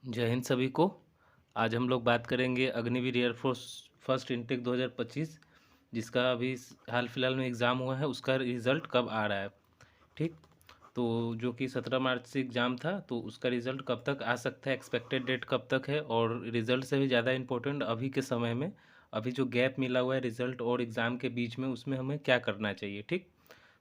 जय हिंद सभी को। आज हम लोग बात करेंगे अग्निवीर एयरफोर्स फर्स्ट इनटेक 2025, जिसका अभी हाल फिलहाल में एग्ज़ाम हुआ है, उसका रिज़ल्ट कब आ रहा है। ठीक, तो जो कि 17 मार्च से एग्ज़ाम था, तो उसका रिज़ल्ट कब तक आ सकता है, एक्सपेक्टेड डेट कब तक है, और रिज़ल्ट से भी ज़्यादा इम्पोर्टेंट अभी के समय में अभी जो गैप मिला हुआ है रिज़ल्ट और एग्ज़ाम के बीच में, उसमें हमें क्या करना चाहिए। ठीक,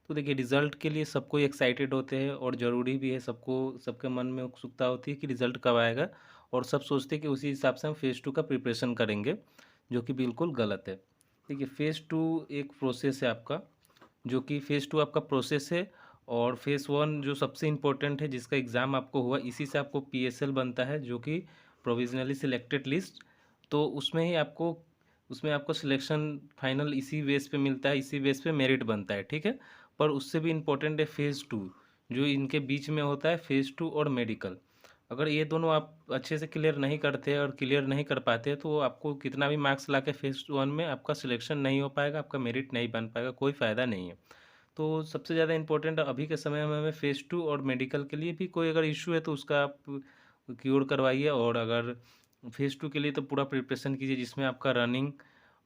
तो देखिए, रिज़ल्ट के लिए सबको एक्साइटेड होते हैं और ज़रूरी भी है, सबको सबके मन में उत्सुकता होती है कि रिज़ल्ट कब आएगा, और सब सोचते हैं कि उसी हिसाब से हम फ़ेज़ 2 का प्रिपरेशन करेंगे, जो कि बिल्कुल गलत है। देखिए, फ़ेज़ 2 एक प्रोसेस है आपका, जो कि फ़ेज़ 2 आपका प्रोसेस है, और फ़ेज़ 1 जो सबसे इम्पोर्टेंट है, जिसका एग्ज़ाम आपको हुआ, इसी से आपको पीएसएल बनता है, जो कि प्रोविज़नली सिलेक्टेड लिस्ट। तो उसमें आपको सिलेक्शन फाइनल इसी बेस पे मिलता है, इसी बेस पे मेरिट बनता है, ठीक है। पर उससे भी इम्पोर्टेंट है फ़ेज़ 2, जो इनके बीच में होता है, फ़ेज़ 2 और मेडिकल। अगर ये दोनों आप अच्छे से क्लियर नहीं करते और क्लियर नहीं कर पाते, तो आपको कितना भी मार्क्स ला के फ़ेज़ 1 में आपका सिलेक्शन नहीं हो पाएगा, आपका मेरिट नहीं बन पाएगा, कोई फ़ायदा नहीं है। तो सबसे ज़्यादा इम्पोर्टेंट अभी के समय में हमें फ़ेज़ 2 और मेडिकल के लिए भी कोई अगर इश्यू है, तो उसका आप क्योर करवाइए। और अगर फ़ेज़ 2 के लिए तो पूरा प्रिपरेशन कीजिए, जिसमें आपका रनिंग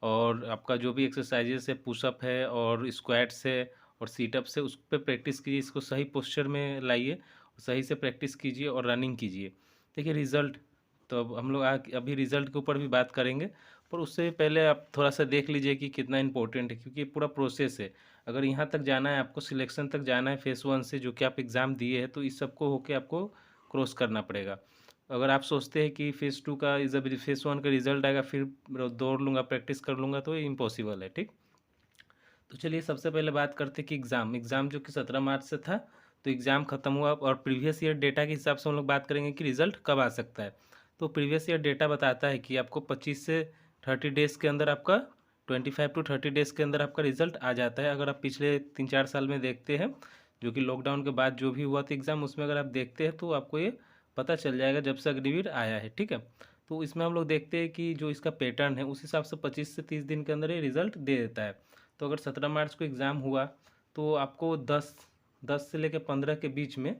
और आपका जो भी एक्सरसाइजेस है, पुशअप है और स्क्वाट्स है और सीटअप्स है, उस पे प्रैक्टिस कीजिए। इसको सही पोस्चर में लाइए, सही से प्रैक्टिस कीजिए और रनिंग कीजिए। देखिए, रिज़ल्ट तो अब हम लोग अभी रिज़ल्ट के ऊपर भी बात करेंगे, पर उससे भी पहले आप थोड़ा-सा देख लीजिए कि कितना इम्पोर्टेंट है, क्योंकि ये पूरा प्रोसेस है। अगर यहाँ तक जाना है, आपको सिलेक्शन तक जाना है फ़ेज़ 1 से, जो कि आप एग्ज़ाम दिए हैं, तो इस सबको होके आपको क्रॉस करना पड़ेगा। अगर आप सोचते हैं कि फ़ेज़ 2 का जब फ़ेज़ 1 का रिज़ल्ट आएगा फिर दौड़ लूँगा, प्रैक्टिस कर लूँगा, तो ये इम्पॉसिबल है, ठीक? तो चलिए, सबसे पहले बात करते हैं कि एग्ज़ाम जो कि 17 मार्च से था, तो एग्ज़ाम खत्म हुआ, और प्रीवियस ईयर डेटा के हिसाब से हम लोग बात करेंगे कि रिज़ल्ट कब आ सकता है। तो प्रीवियस ईयर डेटा बताता है कि आपको 25 से 30 डेज़ के अंदर आपका 25 टू 30 डेज़ के अंदर आपका रिज़ल्ट आ जाता है। अगर आप पिछले 3-4 साल में देखते हैं, जो कि लॉकडाउन के बाद जो भी हुआ था एग्ज़ाम, उसमें अगर आप देखते हैं, तो आपको ये पता चल जाएगा जब से अग्निवीर आया है, ठीक है। तो इसमें हम लोग देखते हैं कि जो इसका पैटर्न है, उस हिसाब से 25 से 30 दिन के अंदर ये रिज़ल्ट दे देता है। तो अगर 17 मार्च को एग्ज़ाम हुआ, तो आपको 10 से लेकर 15 के बीच में,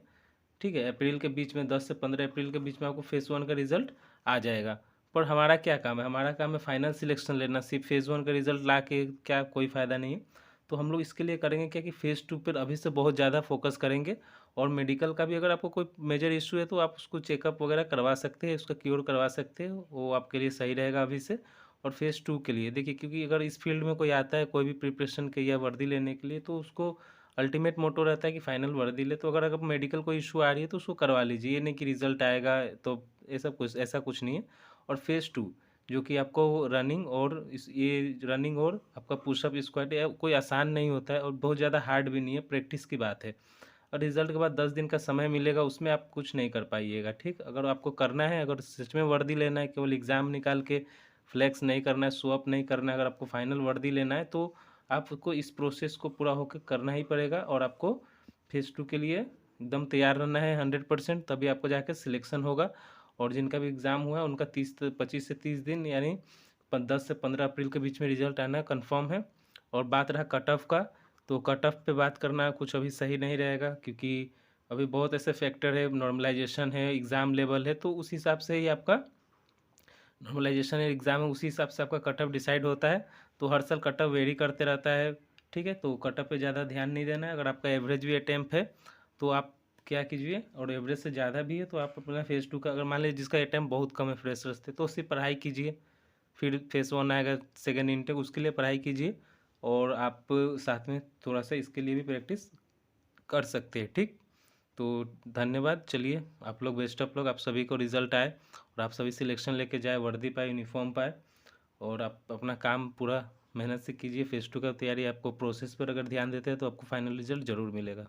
ठीक है, अप्रैल के बीच में, 10 से 15 अप्रैल के बीच में आपको फ़ेज़ 1 का रिज़ल्ट आ जाएगा। पर हमारा क्या काम है? हमारा काम है फाइनल सिलेक्शन लेना, सिर्फ फ़ेज़ 1 का रिज़ल्ट ला के क्या कोई फ़ायदा नहीं है। तो हम लोग इसके लिए करेंगे क्या कि फ़ेज़ 2 पर अभी से बहुत ज़्यादा फ़ोकस करेंगे, और मेडिकल का भी अगर आपको कोई मेजर इश्यू है, तो आप उसको चेकअप वगैरह करवा सकते हैं, उसका क्योर करवा सकते हो, वो आपके लिए सही रहेगा अभी से। और फ़ेज़ 2 के लिए देखिए, क्योंकि अगर इस फील्ड में कोई आता है कोई भी प्रिपरेशन के या वर्दी लेने के लिए, तो उसको अल्टीमेट मोटो रहता है कि फाइनल वर्दी ले। तो अगर मेडिकल कोई इशू आ रही है, तो उसको करवा लीजिए, ये नहीं कि रिजल्ट आएगा तो ऐसा कुछ नहीं है। और फ़ेज़ 2 जो कि आपको रनिंग और ये रनिंग और आपका पुशअप स्क्वाट कोई आसान नहीं होता है, और बहुत ज़्यादा हार्ड भी नहीं है, प्रैक्टिस की बात है। और रिज़ल्ट के बाद 10 दिन का समय मिलेगा, उसमें आप कुछ नहीं कर पाइएगा, ठीक। अगर आपको करना है, अगर सच में वर्दी लेना है, केवल एग्ज़ाम निकाल के फ्लेक्स नहीं करना है, शो ऑफ नहीं करना है, अगर आपको फाइनल वर्दी लेना है, तो आपको इस प्रोसेस को पूरा होकर करना ही पड़ेगा, और आपको फ़ेज़ 2 के लिए एकदम तैयार रहना है 100%, तभी आपको जाके सिलेक्शन होगा। और जिनका भी एग्ज़ाम हुआ है, उनका 25 से 30 दिन, यानी 10 से 15 अप्रैल के बीच में रिज़ल्ट आना कन्फर्म है। और बात रहा कट ऑफ का, तो कट ऑफ पे बात करना कुछ अभी सही नहीं रहेगा, क्योंकि अभी बहुत ऐसे फैक्टर है, नॉर्मलाइजेशन है, एग्ज़ाम लेवल है, तो उस हिसाब से ही आपका नॉर्मलाइजेशन एग्ज़ाम है, उसी हिसाब से आपका कट ऑफ डिसाइड होता है। तो हर साल कट ऑफ वेरी करते रहता है, ठीक है। तो कट ऑफ पे ज़्यादा ध्यान नहीं देना है। अगर आपका एवरेज भी अटेम्प्ट है, तो आप क्या कीजिए, और एवरेज से ज़्यादा भी है, तो आप अपना फ़ेज़ 2 का, अगर मान लीजिए जिसका अटेम्प्ट बहुत कम है फ्रेशर्स थे, तो उससे पढ़ाई कीजिए। फिर फ़ेज़ 1 आएगा, सेकंड इनटेक, उसके लिए पढ़ाई कीजिए। और आप साथ में थोड़ा-सा इसके लिए भी प्रैक्टिस कर सकते हैं, ठीक। तो धन्यवाद। चलिए, आप लोग बेस्ट ऑफ लक, आप सभी को रिज़ल्ट आए, और आप सभी सिलेक्शन लेके जाए, वर्दी पाए, यूनिफ़ॉर्म पाए, और आप अपना काम पूरा मेहनत से कीजिए। फ़ेज़ 2 का तैयारी, आपको प्रोसेस पर अगर ध्यान देते हैं, तो आपको फाइनल रिज़ल्ट ज़रूर मिलेगा।